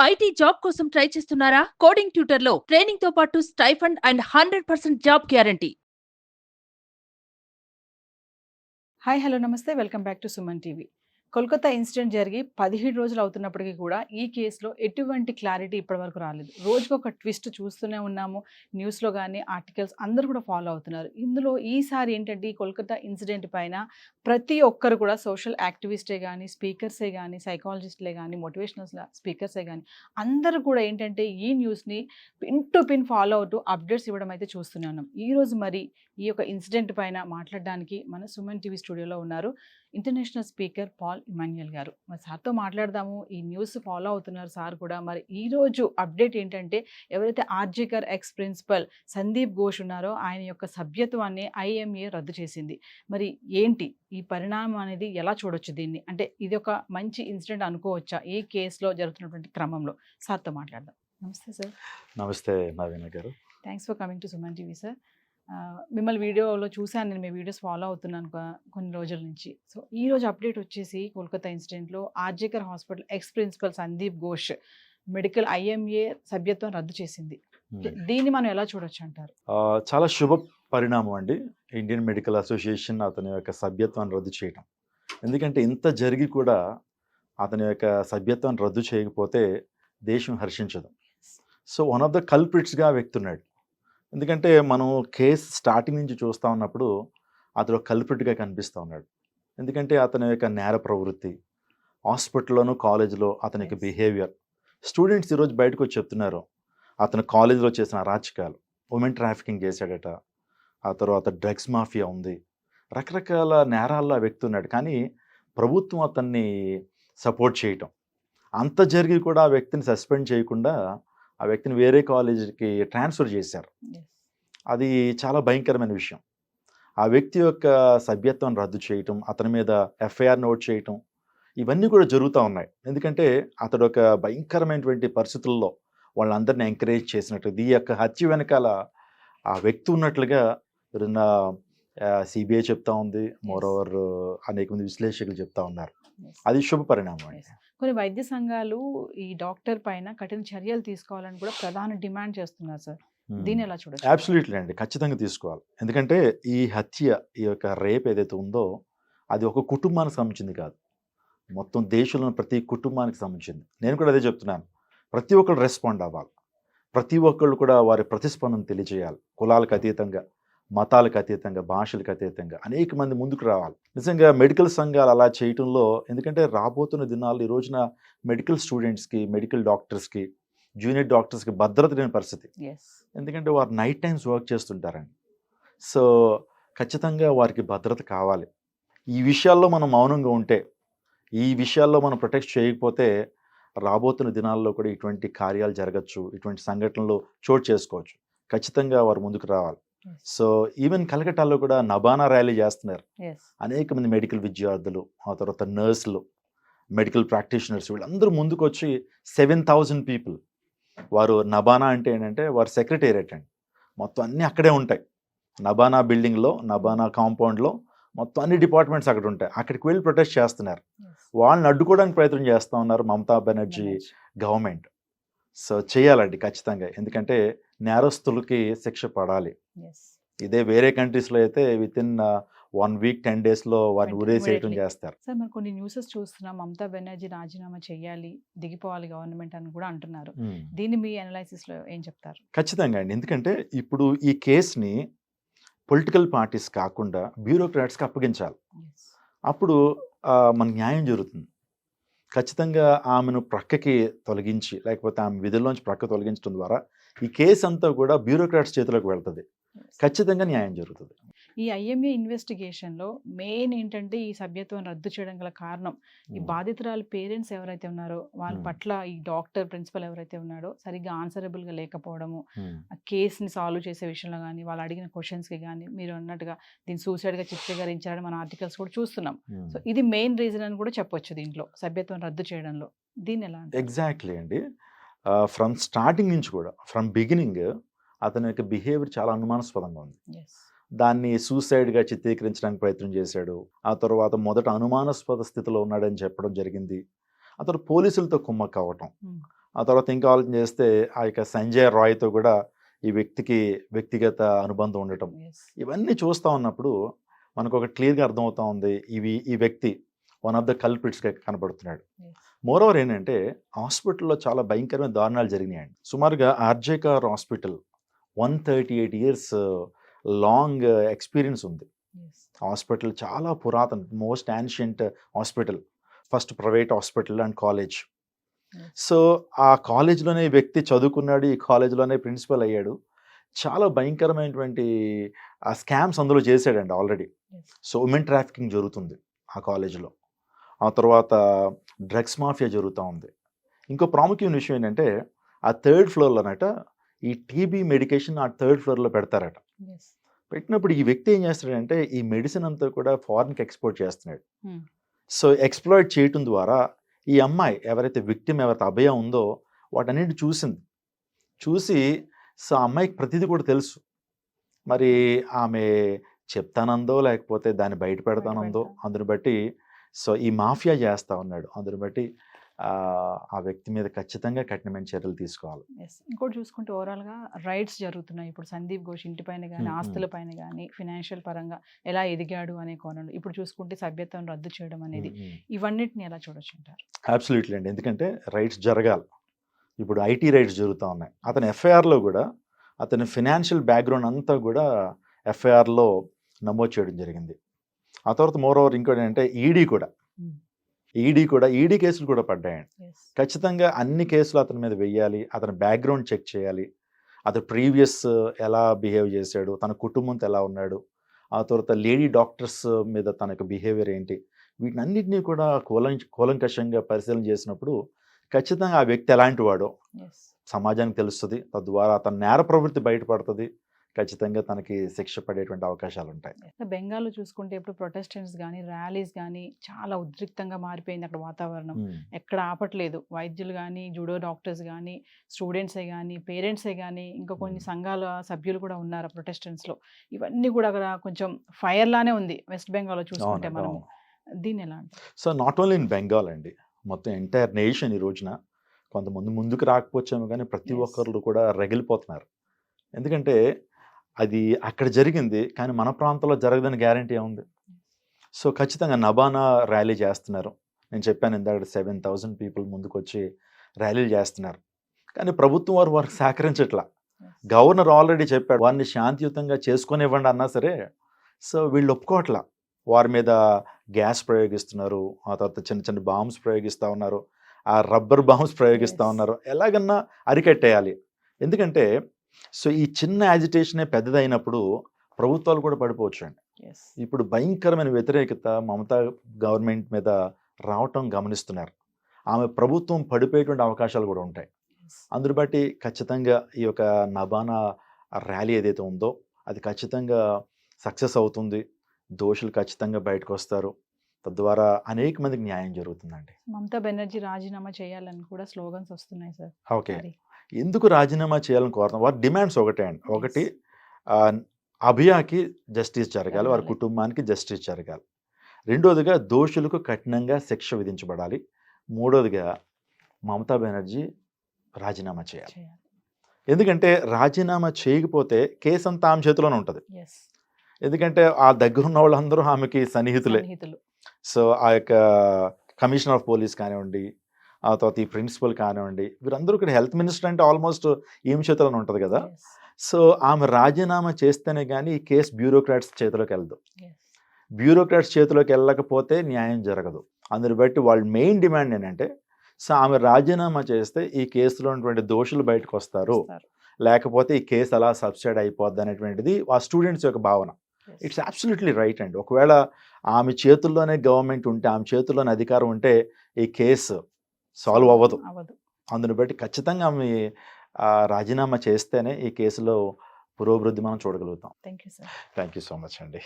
IT job కోసం try చేస్తున్నారా? Coding ట్యూటర్లో ట్రైనింగ్ తో పాటు stipend and 100% job guarantee. Hi hello నమస్తే welcome back to Suman TV. Kolkata incident జరిగి 17 రోజులు అవుతున్నప్పటికీ కూడా ఈ కేసులో ఎటువంటి క్లారిటీ ఇప్పటివరకు రాలేదు. రోజుకు ఒక ట్విస్ట్ చూస్తూనే ఉన్నాము. న్యూస్లో కానీ ఆర్టికల్స్ అందరూ కూడా ఫాలో అవుతున్నారు. ఇందులో ఈసారి ఏంటంటే ఈ కోల్కతా ఇన్సిడెంట్ పైన ప్రతి ఒక్కరు కూడా సోషల్ యాక్టివిస్టే కానీ, స్పీకర్సే కానీ, సైకాలజిస్టులే కానీ, మోటివేషనల్ స్పీకర్సే కానీ అందరూ కూడా ఏంటంటే ఈ న్యూస్ని పిన్ టు పిన్ ఫాలో అవుతూ అప్డేట్స్ ఇవ్వడం అయితే చూస్తూనే ఉన్నాం. ఈరోజు మరి ఈ యొక్క ఇన్సిడెంట్ పైన మాట్లాడడానికి మన సుమన్ టీవీ స్టూడియోలో ఉన్నారు ఇంటర్నేషనల్ స్పీకర్ పాల్ ఇమాన్యుయల్ గారు. మరి సార్తో మాట్లాడదాము. ఈ న్యూస్ ఫాలో అవుతున్నారు సార్ కూడా. మరి ఈరోజు అప్డేట్ ఏంటంటే ఎవరైతే ఆర్జేకర్ ఎక్స్ ప్రిన్సిపల్ సందీప్ ఘోష్ ఉన్నారో ఆయన యొక్క సభ్యత్వాన్ని ఐఎంఏ రద్దు చేసింది. మరి ఏంటి ఈ పరిణామం అనేది ఎలా చూడొచ్చు దీన్ని? అంటే ఇది ఒక మంచి ఇన్సిడెంట్ అనుకోవచ్చా ఈ కేసులో జరుగుతున్నటువంటి క్రమంలో? సార్తో మాట్లాడదాం. నమస్తే సార్. నమస్తే నవీన గారు. Thanks for coming to Suman TV sir. మిమ్మల్ని వీడియోలో చూశాను, నేను మీ వీడియోస్ ఫాలో అవుతున్నాను కొన్ని రోజుల నుంచి. సో ఈరోజు అప్డేట్ వచ్చేసి కోల్కతా ఇన్సిడెంట్లో RG Kar hospital ex principal Sandip Ghosh medical IMA సభ్యత్వం రద్దు చేసింది. దీన్ని మనం ఎలా చూడొచ్చు అంటారు? చాలా శుభ పరిణామం అండి ఇండియన్ మెడికల్ అసోసియేషన్ అతని యొక్క సభ్యత్వాన్ని రద్దు చేయడం. ఎందుకంటే ఇంత జరిగి కూడా అతని యొక్క సభ్యత్వాన్ని రద్దు చేయకపోతే దేశం హర్షించదు. సో వన్ ఆఫ్ ద కల్ప్రిట్స్గా వ్యక్తున్నాడు. ఎందుకంటే మనం కేసు స్టార్టింగ్ నుంచి చూస్తూ ఉన్నప్పుడు అతడు కల్ప్రిట్గా కనిపిస్తూ ఉన్నాడు. ఎందుకంటే అతని యొక్క నేర ప్రవృత్తి, హాస్పిటల్లోనూ కాలేజీలో అతని యొక్క బిహేవియర్, స్టూడెంట్స్ ఈరోజు బయటకు వచ్చి చెప్తున్నారు అతను కాలేజీలో చేసిన అరాచకాలు, ఉమెన్ ట్రాఫికింగ్ చేశాడట, ఆ తర్వాత డ్రగ్స్ మాఫియా ఉంది, రకరకాల నేరాల్లో వ్యక్తున్నాడు. కానీ ప్రభుత్వం అతన్ని సపోర్ట్ చేయటం, అంత జరిగి కూడా ఆ వ్యక్తిని సస్పెండ్ చేయకుండా ఆ వ్యక్తిని వేరే కాలేజీకి ట్రాన్స్ఫర్ చేశారు. అది చాలా భయంకరమైన విషయం. ఆ వ్యక్తి యొక్క సభ్యత్వం రద్దు చేయటం, అతని మీద ఎఫ్ఐఆర్ నోట్ చేయటం, ఇవన్నీ కూడా జరుగుతూ ఉన్నాయి. ఎందుకంటే అతడు ఒక భయంకరమైనటువంటి పరిస్థితుల్లో వాళ్ళందరినీ ఎంకరేజ్ చేసినట్టు, ఈ యొక్క హత్య వెనకాల ఆ వ్యక్తి ఉన్నట్లుగా సిబిఐ చెప్తా ఉంది. మోరోవర్ అనేక మంది విశ్లేషకులు చెప్తా ఉన్నారు. అది శుభ పరిణామం అండి. కొన్ని వైద్య సంఘాలు ఈ డాక్టర్ పైన కఠిన చర్యలు తీసుకోవాలని కూడా ప్రధాన డిమాండ్ చేస్తున్నారు సార్. దీన్ని ఎలా చూడొచ్చు? అబ్సల్యూట్లీ అండి, ఖచ్చితంగా తీసుకోవాలి. ఎందుకంటే ఈ హత్య, ఈ యొక్క రేప్ ఏదైతే ఉందో అది ఒక కుటుంబానికి సంబంధించింది కాదు, మొత్తం దేశంలో ప్రతి కుటుంబానికి సంబంధించింది. నేను కూడా అదే చెప్తున్నాను, ప్రతి ఒక్కరు రెస్పాండ్ అవ్వాలి, ప్రతి ఒక్కళ్ళు కూడా వారి ప్రతిస్పందన తెలియజేయాలి. కులాలకు అతీతంగా, మతాలకు అతీతంగా, భాషలకు అతీతంగా అనేక మంది ముందుకు రావాలి. నిజంగా మెడికల్ సంఘాలు అలా చేయటంలో, ఎందుకంటే రాబోతున్న దినాల్లో ఈ రోజున మెడికల్ స్టూడెంట్స్కి, మెడికల్ డాక్టర్స్కి, జూనియర్ డాక్టర్స్కి భద్రత లేని పరిస్థితి. ఎందుకంటే వారు నైట్ టైమ్స్ వర్క్ చేస్తుంటారండి. సో ఖచ్చితంగా వారికి భద్రత కావాలి. ఈ విషయాల్లో మనం మౌనంగా ఉంటే, ఈ విషయాల్లో మనం ప్రొటెక్ట్ చేయకపోతే రాబోతున్న దినాల్లో కూడా ఇటువంటి కార్యాలు జరగచ్చు, ఇటువంటి సంఘటనలు చోటు చేసుకోవచ్చు. ఖచ్చితంగా వారు ముందుకు రావాలి. సో ఈవెన్ కలకట్టాలో కూడా నబానా ర్యాలీ చేస్తున్నారు అనేక మంది మెడికల్ విద్యార్థులు, ఆ తర్వాత నర్సులు, మెడికల్ ప్రాక్టీషనర్స్, వీళ్ళందరూ ముందుకు వచ్చి 7,000 పీపుల్. వారు నబానా అంటే ఏంటంటే వారు సెక్రటేరియట్ అండి, మొత్తం అన్నీ అక్కడే ఉంటాయి. నబానా బిల్డింగ్లో, నబానా కాంపౌండ్లో మొత్తం అన్ని డిపార్ట్మెంట్స్ అక్కడ ఉంటాయి. అక్కడికి వెళ్ళి ప్రొటెస్ట్ చేస్తున్నారు. వాళ్ళని అడ్డుకోవడానికి ప్రయత్నం చేస్తూ ఉన్నారు మమతా బెనర్జీ గవర్నమెంట్. సో చేయాలండి ఖచ్చితంగా, ఎందుకంటే నేరస్తులకి శిక్ష పడాలి. ఇదే వేరే కంట్రీస్లో అయితే విత్ ఇన్ 1 వీక్ 10 డేస్లో వారిని ఉరేసేయటం చేస్తారు. సార్ మరి కొన్ని న్యూసెస్ చూస్తున్నాం, మమతా బెనర్జీ రాజీనామా చేయాలి, దిగిపోవాలి గవర్నమెంట్ అని కూడా అంటున్నారు. దీన్ని మీ అనాలైసిస్లో ఏం చెప్తారు? ఖచ్చితంగా అండి, ఎందుకంటే ఇప్పుడు ఈ కేసుని పొలిటికల్ పార్టీస్ కాకుండా బ్యూరోక్రాట్స్కి అప్పగించాలి. అప్పుడు మన న్యాయం జరుగుతుంది. ఖచ్చితంగా ఆమెను ప్రక్కకి తొలగించి, లేకపోతే ఆమె విధుల్లోంచి ప్రక్క తొలగించడం ద్వారా ఈ కేసు అంతా కూడా బ్యూరోక్రాట్స్ చేతిలోకి వెళ్తుంది. ఖచ్చితంగా న్యాయం జరుగుతుంది. ఈ ఐఎంఏ ఇన్వెస్టిగేషన్లో మెయిన్ ఏంటంటే ఈ సభ్యత్వం రద్దు చేయడం గల కారణం ఈ బాధితురాలు పేరెంట్స్ ఎవరైతే ఉన్నారో వాళ్ళ పట్ల ఈ డాక్టర్ ప్రిన్సిపల్ ఎవరైతే ఉన్నాడో సరిగ్గా ఆన్సరబుల్గా లేకపోవడము, ఆ కేసుని సాల్వ్ చేసే విషయంలో కానీ, వాళ్ళు అడిగిన క్వశ్చన్స్కి కానీ, మీరు అన్నట్టుగా దీన్ని సూసైడ్గా చిత్రీకరించారని మన ఆర్టికల్స్ కూడా చూస్తున్నాం. సో ఇది మెయిన్ రీజన్ అని కూడా చెప్పొచ్చు దీంట్లో, సభ్యత్వం రద్దు చేయడంలో. దీన్ని ఎలా? ఎగ్జాక్ట్లీ అండి, ఫ్రమ్ స్టార్టింగ్ నుంచి కూడా, ఫ్రమ్ బిగినింగ్ అతని యొక్క బిహేవియర్ చాలా అనుమానాస్పదంగా ఉంది. దాన్ని సూసైడ్గా చిత్రీకరించడానికి ప్రయత్నం చేశాడు. ఆ తర్వాత మొదట అనుమానాస్పద స్థితిలో ఉన్నాడని చెప్పడం జరిగింది. అతను పోలీసులతో కుమ్మక్క అవ్వటం, ఆ తర్వాత ఇంకా ఆలోచన చేస్తే ఆ యొక్క సంజయ్ రాయ్తో కూడా ఈ వ్యక్తికి వ్యక్తిగత అనుబంధం ఉండటం, ఎస్. ఇవన్నీ చూస్తూ ఉన్నప్పుడు మనకు ఒక క్లియర్గా అర్థమవుతా ఉంది ఈ వ్యక్తి వన్ ఆఫ్ ద కల్ప్రిట్స్గా కనబడుతున్నాడు. ఎస్. మోరోవర్ ఏంటంటే హాస్పిటల్లో చాలా భయంకరమైన దారుణాలు జరిగినాయండి. సుమారుగా RG Kar hospital 138 years long experience ఉంది. ఎస్. హాస్పిటల్ చాలా పురాతన, most ancient hospital, first private hospital and college. Yes. So ఆ కాలేజ్లోనే ఈ వ్యక్తి చదువుకున్నాడు, ఈ కాలేజ్లోనే ప్రిన్సిపల్ అయ్యాడు. చాలా భయంకరమైనటువంటి ఆ స్కామ్స్ అందులో చేశాడండి already. Yes. So women trafficking జరుగుతుంది ఆ కాలేజీలో. ఆ తర్వాత డ్రగ్స్ మాఫియా జరుగుతూ ఉంది. ఇంకో ప్రాముఖ్యమైన విషయం ఏంటంటే ఆ 3rd floorలోనట ఈ టీబీ మెడికేషన్ ఆ 3rd floorలో పెడతారట. ఎస్. పెట్టినప్పుడు ఈ వ్యక్తి ఏం చేస్తాడంటే ఈ మెడిసిన్ అంతా కూడా ఫారిన్కి ఎక్స్పోర్ట్ చేస్తున్నాడు. Hmm. సో ఎక్స్ప్లాయిట్ చేయటం ద్వారా ఈ అమ్మాయి ఎవరైతే విక్టిమ్, ఎవరైతే అభయ ఉందో వాటన్నిటి చూసింది. చూసి సో ఆ అమ్మాయికి ప్రతిదీ కూడా తెలుసు. మరి ఆమె చెప్తానందో లేకపోతే దాన్ని బయట పెడతానందో, అందుని బట్టి సో ఈ మాఫియా చేస్తా ఉన్నాడు. అందుని బట్టి ఆ వ్యక్తి మీద ఖచ్చితంగా కఠినమైన చర్యలు తీసుకోవాలి. ఎస్. ఇంకోటి చూసుకుంటే ఓవరాల్గా రైట్స్ జరుగుతున్నాయి ఇప్పుడు సందీప్ ఘోష్ ఇంటిపైన కానీ Hmm. ఆస్తుల పైన కానీ ఫినాన్షియల్ పరంగా ఎలా ఎదిగాడు అనే కోణంలో ఇప్పుడు చూసుకుంటే సభ్యత్వం రద్దు చేయడం అనేది ఇవన్నిటిని ఎలా చూడొచ్చు అంటారు? అబ్సల్యూట్లీ అండి. ఎందుకంటే రైట్స్ జరగాలి. ఇప్పుడు ఐటీ రైట్స్ జరుగుతూ ఉన్నాయి. అతని ఎఫ్ఐఆర్లో కూడా అతని ఫినాన్షియల్ బ్యాక్గ్రౌండ్ అంతా కూడా ఎఫ్ఐఆర్లో నమోదు చేయడం జరిగింది. ఆ తర్వాత మోరోవర్ ఇంకోటి ఏంటంటే ఈడీ కేసులు కూడా పడ్డాయండి. ఎస్. ఖచ్చితంగా అన్ని కేసులు అతని మీద వెయ్యాలి. అతని బ్యాక్గ్రౌండ్ చెక్ చేయాలి. అతను ప్రీవియస్ ఎలా బిహేవ్ చేశాడు, తన కుటుంబంతో ఎలా ఉన్నాడు, ఆ తర్వాత లేడీ డాక్టర్స్ మీద తన యొక్క బిహేవియర్ ఏంటి, వీటినన్నింటినీ కూడా కూలంకషంగా పరిశీలన చేసినప్పుడు ఖచ్చితంగా ఆ వ్యక్తి ఎలాంటి వాడో ఎస్. సమాజానికి తెలుస్తుంది. తద్వారా తన నేర ప్రవృత్తి బయటపడుతుంది. ఖచ్చితంగా తనకి శిక్ష పడేటువంటి అవకాశాలు ఉంటాయి. బెంగాల్లో చూసుకుంటే ఇప్పుడు ప్రొటెస్టెంట్స్ కానీ ర్యాలీస్ కానీ చాలా ఉద్రిక్తంగా మారిపోయింది అక్కడ వాతావరణం. ఎక్కడ ఆపట్లేదు. వైద్యులు కానీ, జూడో డాక్టర్స్ కానీ, స్టూడెంట్సే కానీ, పేరెంట్సే కానీ, ఇంకా కొన్ని సంఘాల సభ్యులు కూడా ఉన్నారు ప్రొటెస్టెంట్స్లో. ఇవన్నీ కూడా అక్కడ కొంచెం ఫైర్ లానే ఉంది వెస్ట్ బెంగాల్లో చూసుకుంటే అవునండి, మనము. అవును. దీన్ని ఎలా అంటారు? So not only in Bengal అండి, మొత్తం ఎంటైర్ నేషన్ ఈ రోజున కొంతమంది ముందుకు రాకపోవచ్చేమో కానీ ప్రతి Yes. ఒక్కరు కూడా రగిలిపోతున్నారు. ఎందుకంటే అది అక్కడ జరిగింది, కానీ మన ప్రాంతంలో జరగదని గ్యారంటీ ఏముంది? సో ఖచ్చితంగా నబానా ర్యాలీ చేస్తున్నారు. నేను చెప్పాను ఇందాక 7,000 పీపుల్ ముందుకు వచ్చి ర్యాలీలు చేస్తున్నారు. కానీ ప్రభుత్వం వారికి సహకరించట్లా. Yes. గవర్నర్ ఆల్రెడీ చెప్పాడు వారిని శాంతియుతంగా చేసుకొనివ్వండి అన్నా సరే, సో వీళ్ళు ఒప్పుకోవట్లా. వారి మీద గ్యాస్ ప్రయోగిస్తున్నారు, ఆ తర్వాత చిన్న చిన్న బాంబ్స్ ప్రయోగిస్తూ ఉన్నారు, ఆ రబ్బర్ బాంబ్స్ ప్రయోగిస్తూ Yes. ఉన్నారు. ఎలాగన్నా అరికట్టేయాలి. ఎందుకంటే సో ఈ చిన్న యాజిటేషనే పెద్దదైనప్పుడు ప్రభుత్వాలు కూడా పడిపోవచ్చు అండి. Yes. ఇప్పుడు భయంకరమైన వ్యతిరేకత మమతా గవర్నమెంట్ మీద రావటం గమనిస్తున్నారు. ఆమె ప్రభుత్వం పడిపోయేటువంటి అవకాశాలు కూడా ఉంటాయి. Yes. అందుని బట్టి ఖచ్చితంగా ఈ యొక్క నబానా ర్యాలీ ఏదైతే ఉందో అది ఖచ్చితంగా సక్సెస్ అవుతుంది. దోషులు ఖచ్చితంగా బయటకు వస్తారు. తద్వారా అనేక మందికి న్యాయం జరుగుతుందండి. మమతా బెనర్జీ రాజీనామా చేయాలని కూడా స్లోగన్స్ వస్తున్నాయి సార్. ఓకే, మరి ఎందుకు రాజీనామా చేయాలని కోరుతాం? వారి డిమాండ్స్ ఒకటే అండి. ఒకటి అభియాకి జస్టిస్ జరగాలి, వారి జరగాలి. కుటుంబానికి జస్టిస్ జరగాలి. రెండోదిగా దోషులకు కఠినంగా శిక్ష విధించబడాలి. మూడోదిగా మమతా బెనర్జీ రాజీనామా చేయాలి. చేయాలి. ఎందుకంటే రాజీనామా చేయకపోతే కేసు అంతా ఆమె చేతిలోనే ఉంటుంది. Yes. ఎందుకంటే ఆ దగ్గర ఉన్న వాళ్ళందరూ ఆమెకి సన్నిహితులే. సన్నిహితులు. సో ఆ యొక్క కమిషనర్ ఆఫ్ పోలీస్ కానివ్వండి, ఆ తర్వాత ఈ ప్రిన్సిపల్ కానివ్వండి, వీరందరూ ఇక్కడ హెల్త్ మినిస్టర్ అంటే ఆల్మోస్ట్ ఏం చేతిలోనే ఉంటుంది కదా. Yes. సో ఆమె రాజీనామా చేస్తేనే కానీ ఈ కేసు బ్యూరోక్రాట్స్ చేతిలోకి వెళ్ళదు. Yes. బ్యూరోక్రాట్స్ చేతిలోకి వెళ్ళకపోతే న్యాయం జరగదు. అందుని బట్టి వాళ్ళ మెయిన్ డిమాండ్ ఏంటంటే సో ఆమె రాజీనామా చేస్తే ఈ కేసులో ఉన్నటువంటి దోషులు బయటకు వస్తారు, వస్తారు. లేకపోతే ఈ కేసు అలా సబ్సైడ్ అయిపోద్ది అనేటువంటిది ఆ స్టూడెంట్స్ యొక్క భావన. Yes. ఇట్స్ అబ్సల్యూట్లీ రైట్ అండి. ఒకవేళ ఆమె చేతుల్లోనే గవర్నమెంట్ ఉంటే, ఆమె చేతుల్లోనే అధికారం ఉంటే ఈ కేసు సాల్వ్ అవ్వదు. అవ్వదు. అందుని బట్టి ఖచ్చితంగా ఆమె రాజీనామా చేస్తేనే ఈ కేసులో పురోభివృద్ధి మనం చూడగలుగుతాం. Thank you sir. Thank you so much అండి.